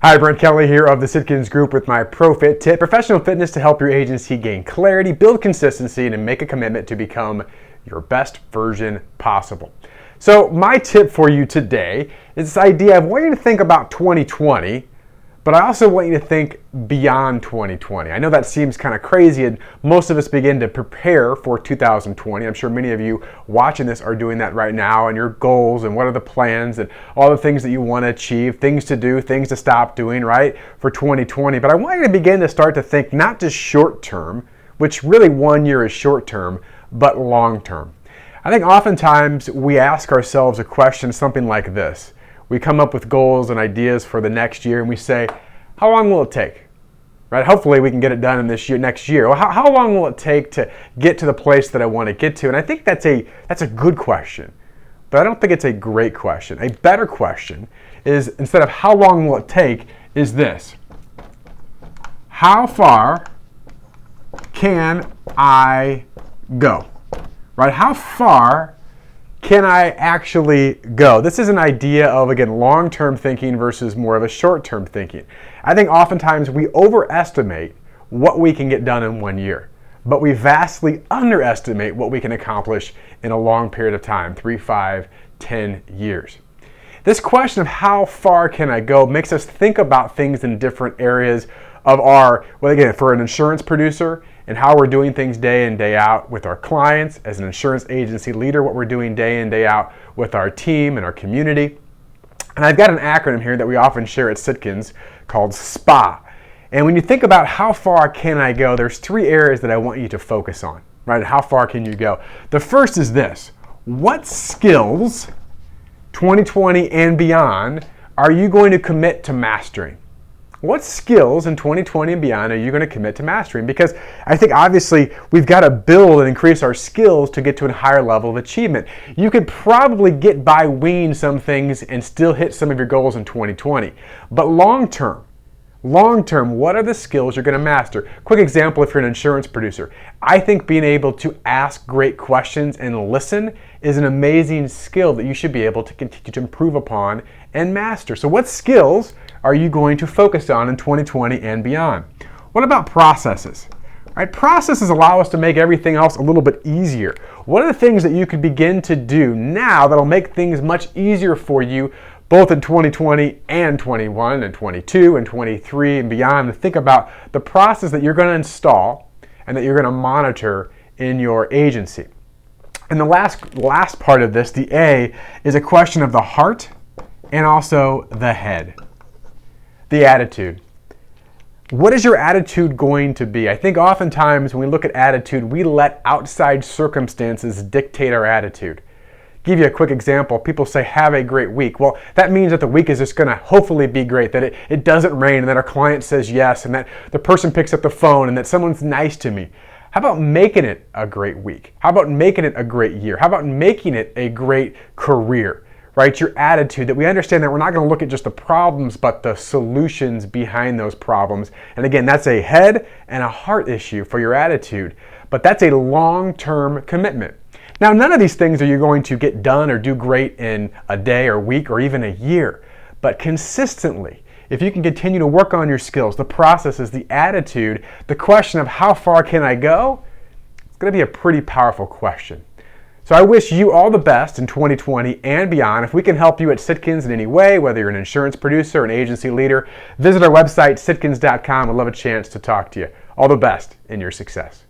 Hi, Brent Kelly here of the Sitkins Group with my ProFit tip, professional fitness to help your agency gain clarity, build consistency, and make a commitment to become your best version possible. So my tip for you today is this idea of I want you to think about 2020, but I also want you to think beyond 2020. I know that seems kind of crazy, and most of us begin to prepare for 2020. I'm sure many of you watching this are doing that right now, and your goals and what are the plans and all the things that you want to achieve, things to do, things to stop doing, right, for 2020. But I want you to begin to start to think not just short term, which really 1 year is short term, but long term. I think oftentimes we ask ourselves a question something like this. We come up with goals and ideas for the next year and we say, how long will it take? Right? Hopefully we can get it done in this year, next year. Well, how long will it take to get to the place that I want to get to? And I think that's a good question, but I don't think it's a great question. A better question is, instead of how long will it take, is this. How far can I go? Right? How far can I actually go? This is an idea of, again, long-term thinking versus more of a short-term thinking. I think oftentimes we overestimate what we can get done in 1 year, but we vastly underestimate what we can accomplish in a long period of time, 3, 5, 10 years. This question of how far can I go makes us think about things in different areas of our, well, again, for an insurance producer, and how we're doing things day in, day out with our clients, as an insurance agency leader, what we're doing day in, day out with our team and our community. And I've got an acronym here that we often share at Sitkins called SPA. And when you think about how far can I go, there's 3 areas that I want you to focus on, right? How far can you go? The first is this: what skills, 2020 and beyond, are you going to commit to mastering? What skills in 2020 and beyond are you going to commit to mastering? Because I think obviously we've got to build and increase our skills to get to a higher level of achievement. You could probably get by winging some things and still hit some of your goals in 2020. But long term, what are the skills you're going to master? Quick example, if you're an insurance producer, I think being able to ask great questions and listen is an amazing skill that you should be able to continue to improve upon and master. So what skills are you going to focus on in 2020 and beyond? What about processes? Right? Processes allow us to make everything else a little bit easier. What are the things that you could begin to do now that'll make things much easier for you, both in 2020 and 21 and 22 and 23 and beyond, to think about the process that you're going to install and that you're going to monitor in your agency? And the last part of this, the A, is a question of the heart and also the head. The attitude. What is your attitude going to be? I think oftentimes when we look at attitude, we let outside circumstances dictate our attitude. Give you a quick example. People say, have a great week. Well, that means that the week is just going to hopefully be great, that it doesn't rain, and that our client says yes, and that the person picks up the phone, and that someone's nice to me. How about making it a great week? How about making it a great year? How about making it a great career? Right? Your attitude, that we understand that we're not going to look at just the problems, but the solutions behind those problems. And again, that's a head and a heart issue for your attitude, but that's a long-term commitment. Now, none of these things are you going to get done or do great in a day or week or even a year, but consistently, if you can continue to work on your skills, the processes, the attitude, the question of how far can I go, it's going to be a pretty powerful question. So I wish you all the best in 2020 and beyond. If we can help you at Sitkins in any way, whether you're an insurance producer or an agency leader, visit our website, sitkins.com. I'd love a chance to talk to you. All the best in your success.